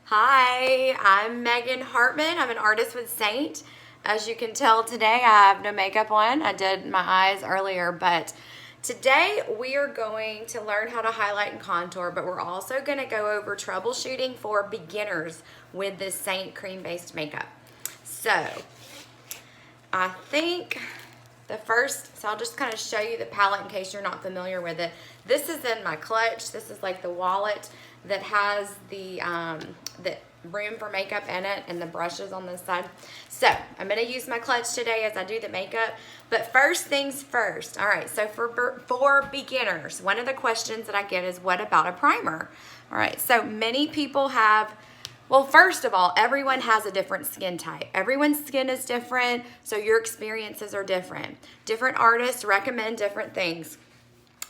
Hi, I'm Megan Hartman. I'm an artist with Seint. As you can tell today, I have no makeup on. I did my eyes earlier, but today we are going to learn how to highlight and contour, but we're also going to go over troubleshooting for beginners with this Seint cream-based makeup. So, I think so I'll just kind of show you the palette in case you're not familiar with it. This is in my clutch. This is like the wallet that has the room for makeup in it and the brushes on this side. So I'm going to use my clutch today as I do the makeup. But first things first. All right, so for beginners, one of the questions that I get is, what about a primer? All right, so many people have, well, first of all, everyone has a different skin type. Everyone's skin is different, so your experiences are different. Different artists recommend different things.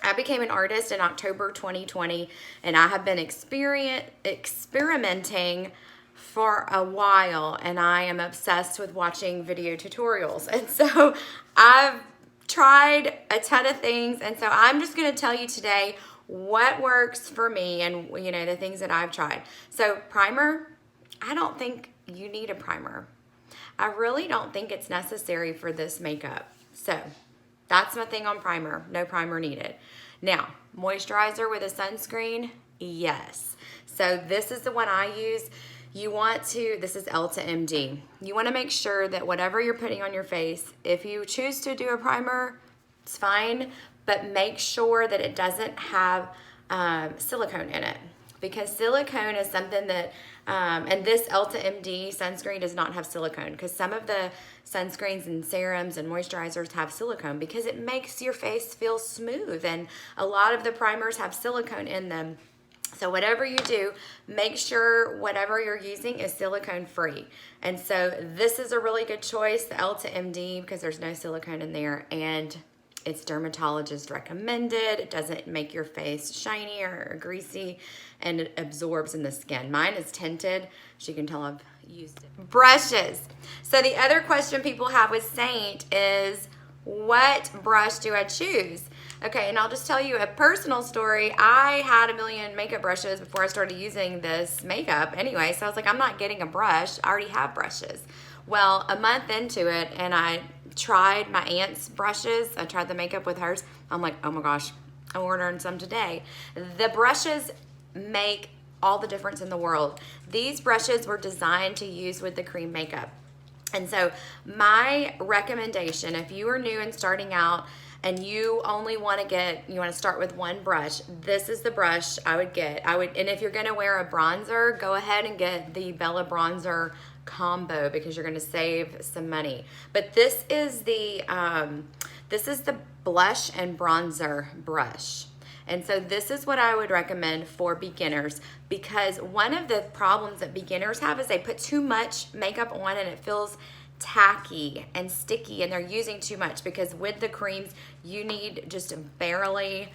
I became an artist in October 2020, and I have been experimenting for a while, and I am obsessed with watching video tutorials. And so I've tried a ton of things, and so I'm just going to tell you today what works for me and, you know, the things that I've tried. So primer, I don't think you need a primer. I really don't think it's necessary for this makeup. So that's my thing on primer. No primer needed. Now, moisturizer with a sunscreen, yes. So this is the one I use. This is Elta MD. You want to make sure that whatever you're putting on your face, if you choose to do a primer, it's fine, but make sure that it doesn't have silicone in it, because silicone is something that, and this Elta MD sunscreen does not have silicone, because some of the sunscreens and serums and moisturizers have silicone because it makes your face feel smooth, and a lot of the primers have silicone in them. So whatever you do, make sure whatever you're using is silicone free. And so this is a really good choice, the Elta MD, because there's no silicone in there, and it's dermatologist recommended. It doesn't make your face shiny or greasy, and it absorbs in the skin. Mine is tinted, as you can tell I've used it. Brushes. So the other question people have with Seint is, what brush do I choose? Okay, and I'll just tell you a personal story. I had a million makeup brushes before I started using this makeup anyway, so I was like, I'm not getting a brush. I already have brushes. Well, a month into it, and I tried my aunt's brushes. I tried the makeup with hers. I'm like, oh my gosh, I'm ordering some today. The brushes make all the difference in the world. These brushes were designed to use with the cream makeup. And so my recommendation, if you are new and starting out and you only want to start with one brush, this is the brush I would get. And if you're going to wear a bronzer, go ahead and get the Bella Bronzer combo, because you're going to save some money. But this is the blush and bronzer brush. And so this is what I would recommend for beginners, because one of the problems that beginners have is they put too much makeup on and it feels tacky and sticky, and they're using too much, because with the creams you need just barely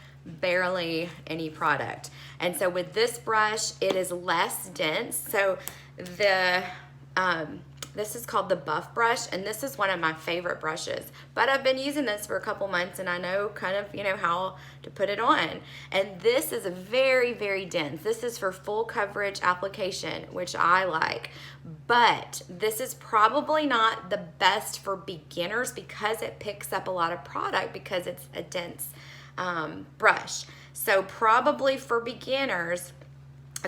any product. And so with this brush, it is less dense. So this is called the Buff brush, and this is one of my favorite brushes. But I've been using this for a couple months, and I know kind of, how to put it on. And this is very dense. This is for full coverage application, which I like. But this is probably not the best for beginners because it picks up a lot of product, because it's a dense brush. So probably for beginners,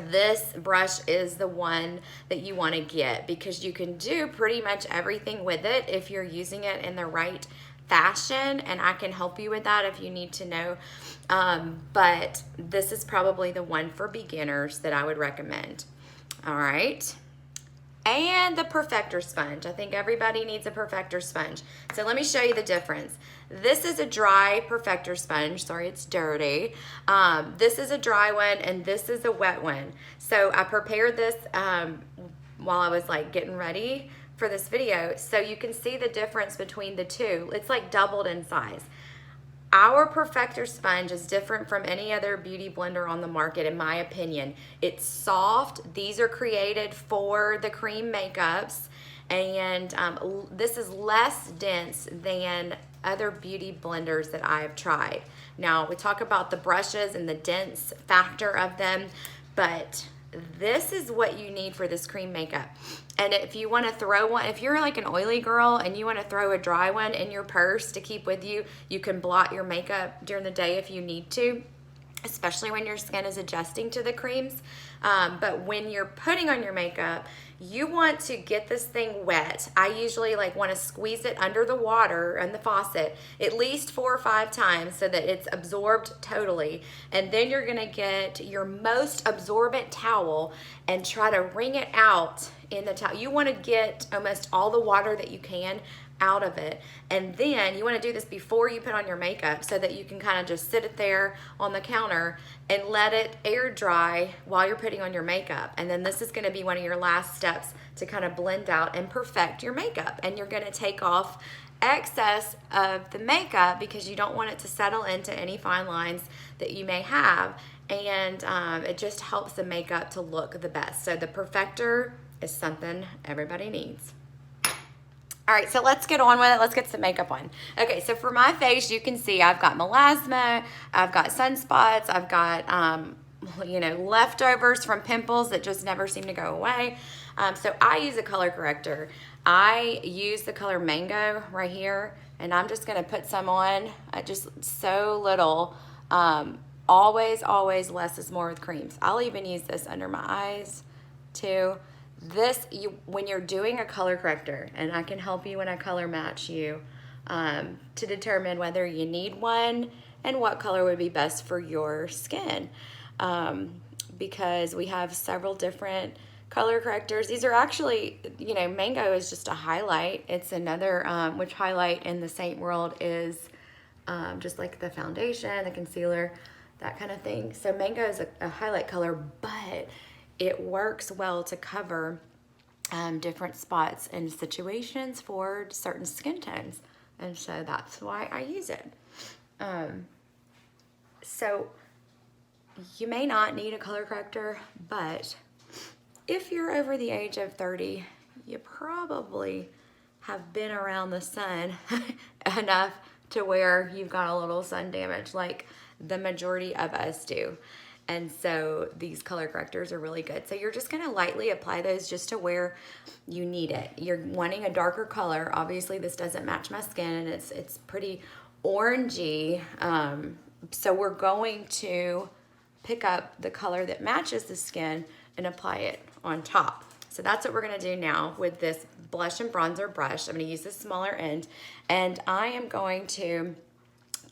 this brush is the one that you want to get, because you can do pretty much everything with it if you're using it in the right fashion, and I can help you with that if you need to know. But this is probably the one for beginners that I would recommend. All right. And the perfector sponge. I think everybody needs a perfector sponge. So let me show you the difference. This is a dry perfector sponge. Sorry, it's dirty. This is a dry one, and this is a wet one. So I prepared this while I was like getting ready for this video, so you can see the difference between the two. It's like doubled in size. Our perfector sponge is different from any other beauty blender on the market, in my opinion. It's soft. These are created for the cream makeups, and this is less dense than other beauty blenders that I've tried. Now, we talk about the brushes and the dense factor of them, but this is what you need for this cream makeup. And if you want to throw one, if you're like an oily girl and you want to throw a dry one in your purse to keep with you, you can blot your makeup during the day if you need to, especially when your skin is adjusting to the creams. But when you're putting on your makeup, you want to get this thing wet. I usually like want to squeeze it under the water and the faucet at least 4 or 5 times so that it's absorbed totally. And then you're gonna get your most absorbent towel and try to wring it out in the towel. You want to get almost all the water that you can out of it. And then you want to do this before you put on your makeup so that you can kind of just sit it there on the counter and let it air dry while you're putting on your makeup. And then this is going to be one of your last steps to kind of blend out and perfect your makeup. And you're going to take off excess of the makeup because you don't want it to settle into any fine lines that you may have. And it just helps the makeup to look the best. So the perfector is something everybody needs. All right, so let's get on with it. Let's get some makeup on. Okay, so for my face, you can see I've got melasma, I've got sunspots, I've got, leftovers from pimples that just never seem to go away. So I use a color corrector. I use the color Mango right here, and I'm just gonna put some on, just so little. Always less is more with creams. I'll even use this under my eyes too. When you're doing a color corrector, and I can help you when I color match you to determine whether you need one and what color would be best for your skin, because we have several different color correctors. These are actually, Mango is just a highlight. It's another, which highlight in the Seint world is just like the foundation, the concealer, that kind of thing. So Mango is a highlight color, but it works well to cover different spots and situations for certain skin tones. And so that's why I use it. So you may not need a color corrector, but if you're over the age of 30, you probably have been around the sun enough to where you've got a little sun damage like the majority of us do. And so these color correctors are really good. So you're just gonna lightly apply those just to where you need it. You're wanting a darker color. Obviously this doesn't match my skin and it's pretty orangey. So we're going to pick up the color that matches the skin and apply it on top. So that's what we're gonna do now with this blush and bronzer brush. I'm gonna use the smaller end, and I am going to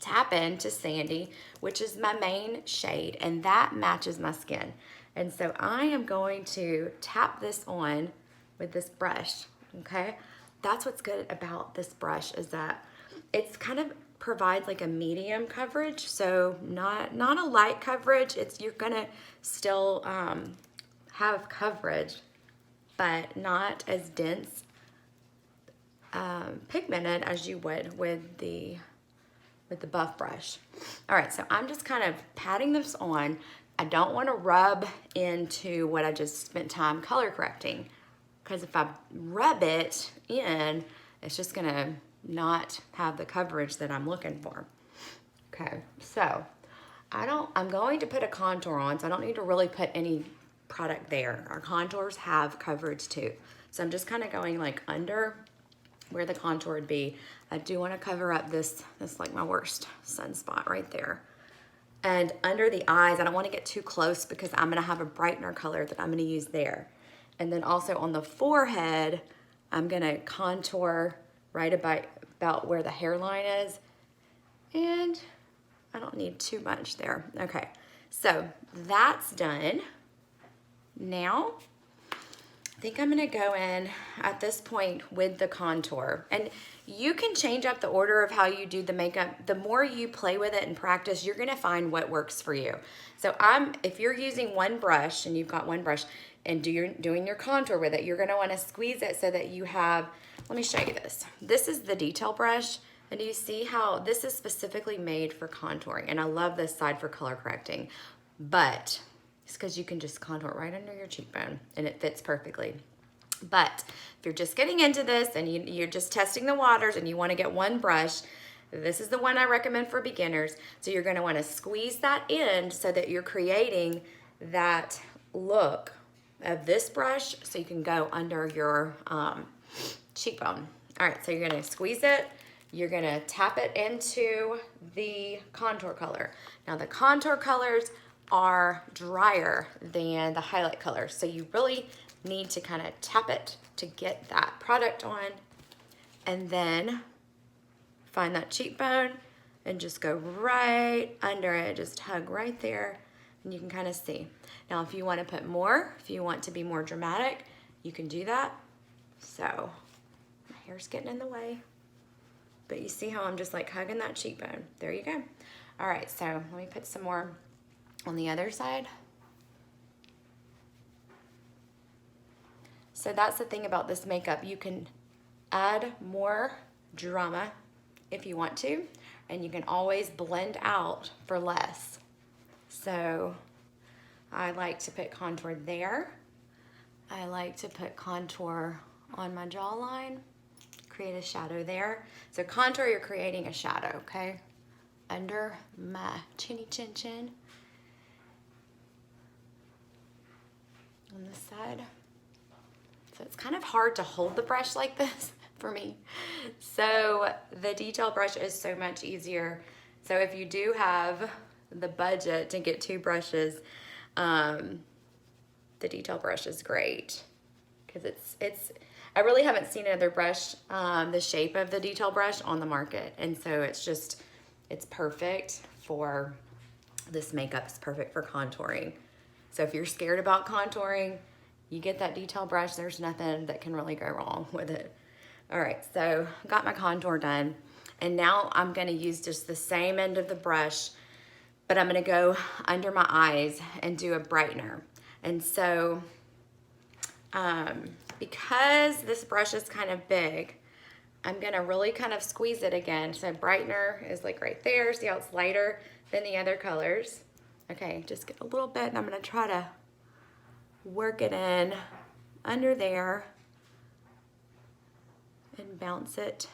tap into Sandy, which is my main shade, and that matches my skin. And so I am going to tap this on with this brush, okay? That's what's good about this brush, is that it's kind of provides like a medium coverage, so not a light coverage. You're gonna still have coverage, but not as dense pigmented as you would with the buff brush. All right, so I'm just kind of patting this on. I don't want to rub into what I just spent time color correcting, because if I rub it in, it's just gonna not have the coverage that I'm looking for. Okay, so I'm going to put a contour on, so I don't need to really put any product there. Our contours have coverage too. So I'm just kind of going like under where the contour would be. I do want to cover up this like my worst sunspot right there. And under the eyes, I don't want to get too close because I'm going to have a brightener color that I'm going to use there. And then also on the forehead, I'm going to contour right about where the hairline is. And I don't need too much there. Okay, so that's done. Now, I think I'm gonna go in at this point with the contour. And you can change up the order of how you do the makeup. The more you play with it and practice, you're gonna find what works for you. So if you're using one brush and you've got one brush and doing your contour with it, you're gonna wanna squeeze it so that you have, let me show you this. This is the detail brush, and you see how this is specifically made for contouring. And I love this side for color correcting, but it's because you can just contour right under your cheekbone and it fits perfectly. But if you're just getting into this and you're just testing the waters and you want to get one brush, this is the one I recommend for beginners. So you're going to want to squeeze that in so that you're creating that look of this brush so you can go under your cheekbone. All right, so you're gonna squeeze it. You're gonna tap it into the contour color. Now the contour colors are drier than the highlight colors, so you really need to kind of tap it to get that product on, and then find that cheekbone and just go right under it, just hug right there, and you can kind of see. Now if you want to put more, if you want to be more dramatic, you can do that. So my hair's getting in the way, but you see how I'm just like hugging that cheekbone. There you go. All right, so let me put some more on the other side. So that's the thing about this makeup. You can add more drama if you want to, and you can always blend out for less. So I like to put contour there. I like to put contour on my jawline, create a shadow there. So contour, you're creating a shadow, okay? Under my chinny chin chin. On this side. So it's kind of hard to hold the brush like this for me. So the detail brush is so much easier. So if you do have the budget to get 2 brushes, the detail brush is great because I really haven't seen another brush the shape of the detail brush on the market, and so it's perfect for this makeup. It's perfect for contouring. So if you're scared about contouring, you get that detail brush. There's nothing that can really go wrong with it. All right, so got my contour done, and now I'm gonna use just the same end of the brush, but I'm gonna go under my eyes and do a brightener. And so because this brush is kind of big, I'm gonna really kind of squeeze it again. So brightener is like right there. See how it's lighter than the other colors? Okay, just get a little bit, and I'm gonna try to work it in under there and bounce it.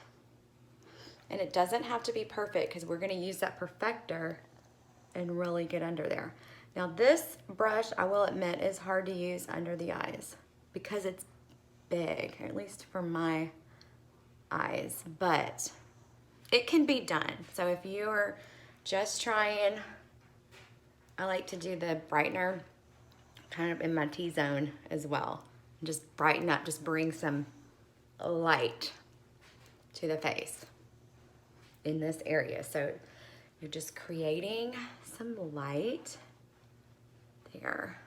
And it doesn't have to be perfect because we're gonna use that perfector and really get under there. Now this brush, I will admit, is hard to use under the eyes because it's big, at least for my eyes, but it can be done. So if you're just trying, I like to do the brightener kind of in my T-zone as well. Just brighten up, just bring some light to the face in this area. So you're just creating some light there.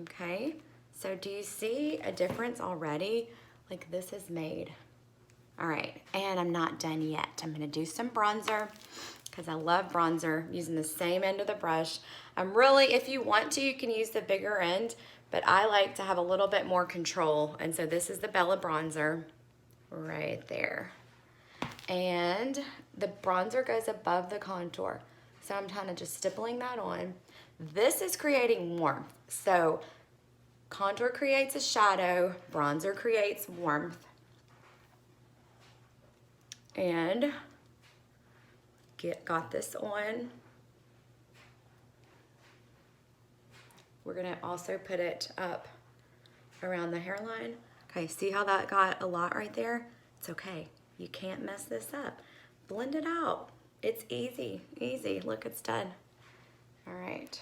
Okay, so do you see a difference already? Like this is made. All right, and I'm not done yet. I'm gonna do some bronzer because I love bronzer, using the same end of the brush. I'm really, if you want to, you can use the bigger end, but I like to have a little bit more control. And so this is the Bella bronzer right there. And the bronzer goes above the contour. So I'm kind of just stippling that on. This is creating warmth. So contour creates a shadow, bronzer creates warmth. And got this on. We're gonna also put it up around the hairline. Okay, see how that got a lot right there? It's okay, you can't mess this up. Blend it out. It's easy, easy. Look, it's done. All right.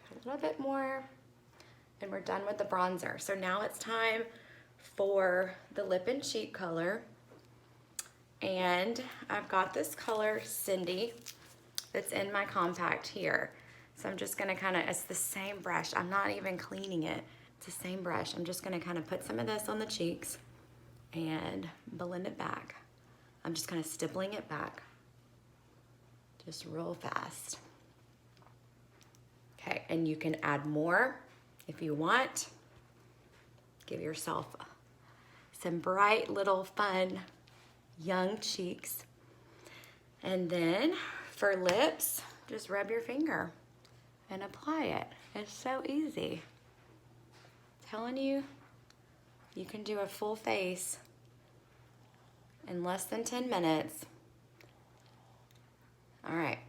Put a little bit more, and we're done with the bronzer. So now it's time for the lip and cheek color. And I've got this color, Cindy, that's in my compact here. So I'm just gonna kinda, it's the same brush. I'm not even cleaning it. It's the same brush. I'm just gonna kinda put some of this on the cheeks and blend it back. I'm just kinda stippling it back, just real fast. Okay, and you can add more if you want. Give yourself some bright little fun young cheeks. And then for lips, just rub your finger and apply it. It's so easy. I'm telling you, you can do a full face in less than 10 minutes. All right,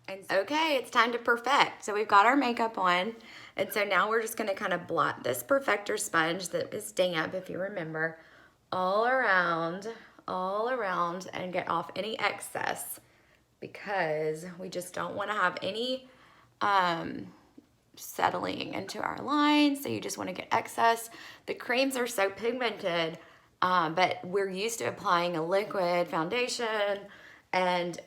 And okay, it's time to perfect. So we've got our makeup on. And so now we're just gonna kind of blot this perfector sponge that is damp, if you remember, all around, and get off any excess, because we just don't wanna have any settling into our lines. So you just wanna get excess. The creams are so pigmented, but we're used to applying a liquid foundation and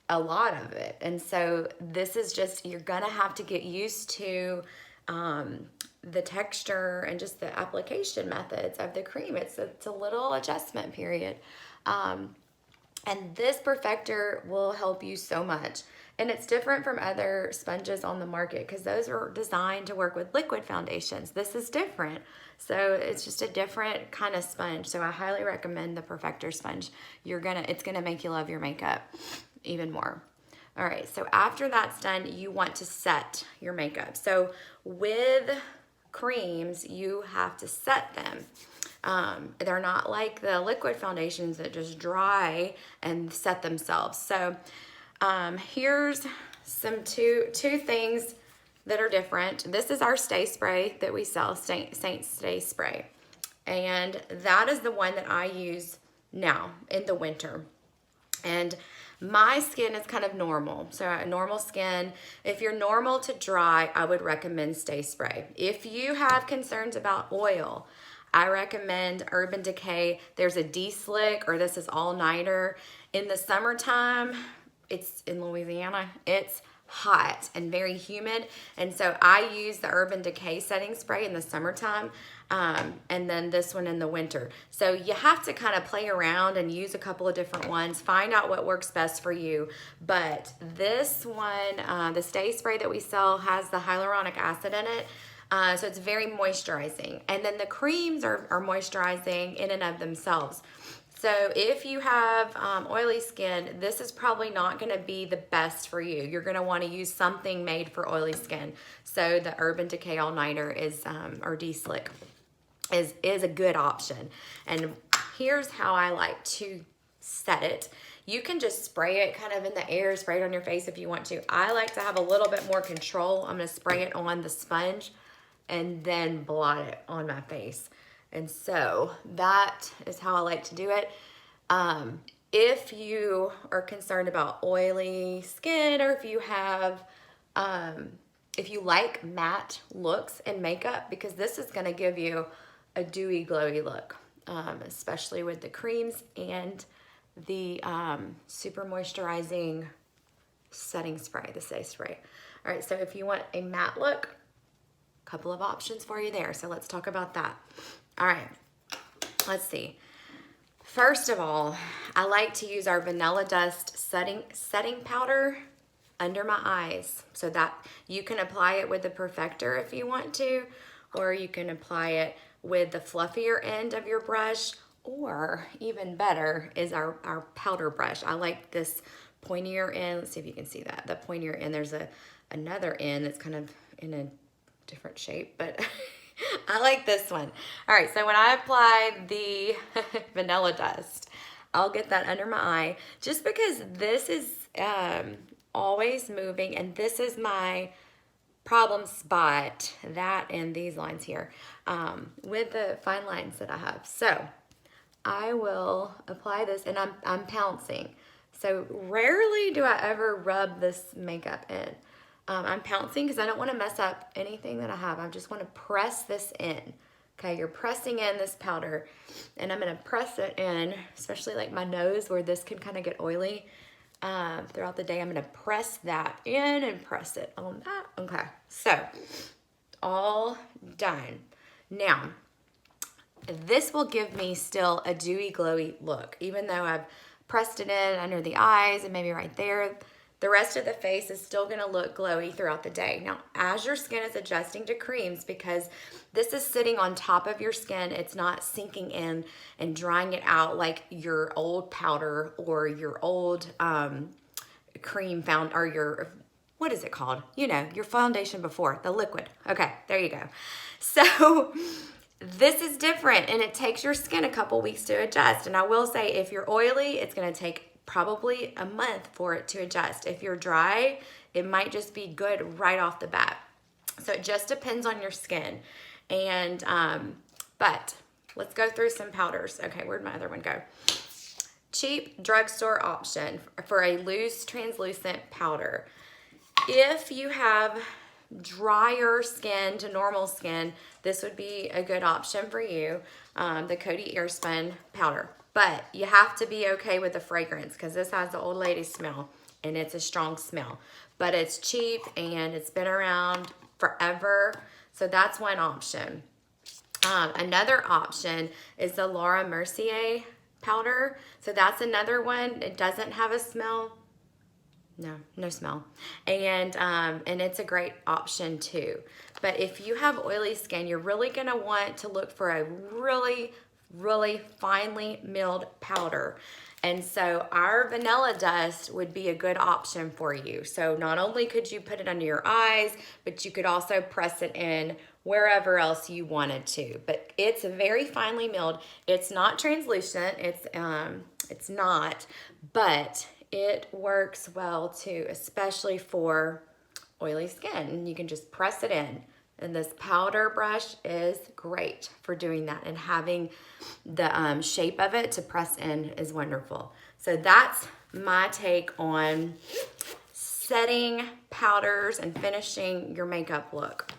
a lot of it. And so this is just, you're gonna have to get used to the texture and just the application methods of the cream. It's a little adjustment period. And this perfector will help you so much. And it's different from other sponges on the market because those are designed to work with liquid foundations. This is different. So it's just a different kind of sponge. So I highly recommend the perfector sponge. It's gonna make you love your makeup even more. All right, so after that's done, you want to set your makeup. So with creams, you have to set them. They're not like the liquid foundations that just dry and set themselves. So here's some two things that are different. This is our stay spray that we sell, Seint Stay Spray. And that is the one that I use now in the winter. And my skin is kind of normal, so normal skin. If you're normal to dry, I would recommend Stay Spray. If you have concerns about oil, I recommend Urban Decay. There's a D-Slick, or this is All Nighter. In the summertime, it's in Louisiana, it's hot and very humid, and so I use the Urban Decay setting spray in the summertime, and then this one in the winter. So you have to kind of play around and use a couple of different ones, find out what works best for you. But this one, the Stay Spray that we sell, has the hyaluronic acid in it, so it's very moisturizing. And then the creams are moisturizing in and of themselves. So if you have oily skin, this is probably not gonna be the best for you. You're gonna wanna use something made for oily skin. So the Urban Decay All Nighter is, or D-Slick is a good option. And here's how I like to set it. You can just spray it kind of in the air, spray it on your face if you want to. I like to have a little bit more control. I'm gonna spray it on the sponge and then blot it on my face. And so that is how I like to do it. If you are concerned about oily skin, or if you have, if you like matte looks in makeup, because this is gonna give you a dewy, glowy look, especially with the creams and the super moisturizing setting spray, the Stay Spray. All right, so if you want a matte look, a couple of options for you there. So let's talk about that. All right, let's see. First of all, I like to use our Vanilla Dust setting powder under my eyes, so that you can apply it with the perfector if you want to, or you can apply it with the fluffier end of your brush, or even better is our powder brush. I like this pointier end. Let's see if you can see that. The pointier end, there's another end that's kind of in a different shape, but I like this one. All right, so when I apply the Vanilla Dust, I'll get that under my eye, just because this is always moving, and this is my problem spot, that and these lines here, with the fine lines that I have. So I will apply this, and I'm pouncing. So rarely do I ever rub this makeup in. I'm pouncing because I don't want to mess up anything that I have. I just want to press this in. Okay, you're pressing in this powder, and I'm going to press it in, especially like my nose where this can kind of get oily throughout the day. I'm going to press that in and press it on that. Okay, so all done. Now, this will give me still a dewy, glowy look, even though I've pressed it in under the eyes and maybe right there. The rest of the face is still gonna look glowy throughout the day. Now, as your skin is adjusting to creams, because this is sitting on top of your skin, it's not sinking in and drying it out like your old powder or your old cream or your, what is it called? You know, your foundation before, the liquid. Okay, there you go. So this is different, and it takes your skin a couple weeks to adjust. And I will say, if you're oily, it's gonna take probably a month for it to adjust. If you're dry, it might just be good right off the bat. So it just depends on your skin. And, but let's go through some powders. Okay, where'd my other one go? Cheap drugstore option for a loose translucent powder. If you have drier skin to normal skin, this would be a good option for you, the Coty Airspun powder. But you have to be okay with the fragrance because this has the old lady smell and it's a strong smell. But it's cheap and it's been around forever, so that's one option. Another option is the Laura Mercier powder. So that's another one. It doesn't have a smell. No smell. And it's a great option too. But if you have oily skin, you're really gonna want to look for a really, really finely milled powder. And so our vanilla dust would be a good option for you. So not only could you put it under your eyes, but you could also press it in wherever else you wanted to. But it's very finely milled. It's not translucent. It's not, but it works well too, especially for oily skin. You can just press it in. And this powder brush is great for doing that, and having the shape of it to press in is wonderful. So that's my take on setting powders and finishing your makeup look.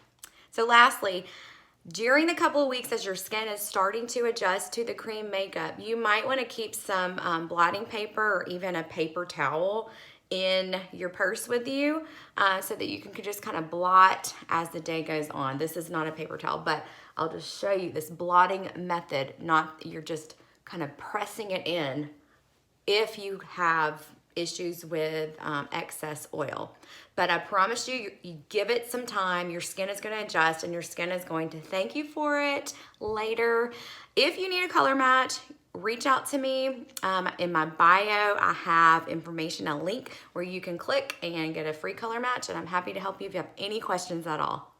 So lastly, during the couple of weeks as your skin is starting to adjust to the cream makeup, you might want to keep some blotting paper or even a paper towel in your purse with you so that you can just kind of blot as the day goes on. This is not a paper towel, but I'll just show you this blotting method. Not you're just kind of pressing it in if you have issues with excess oil. But I promise you, you give it some time, your skin is going to adjust and your skin is going to thank you for it later. If you need a color match, reach out to me. In my bio, I have information, a link where you can click and get a free color match, and I'm happy to help you if you have any questions at all.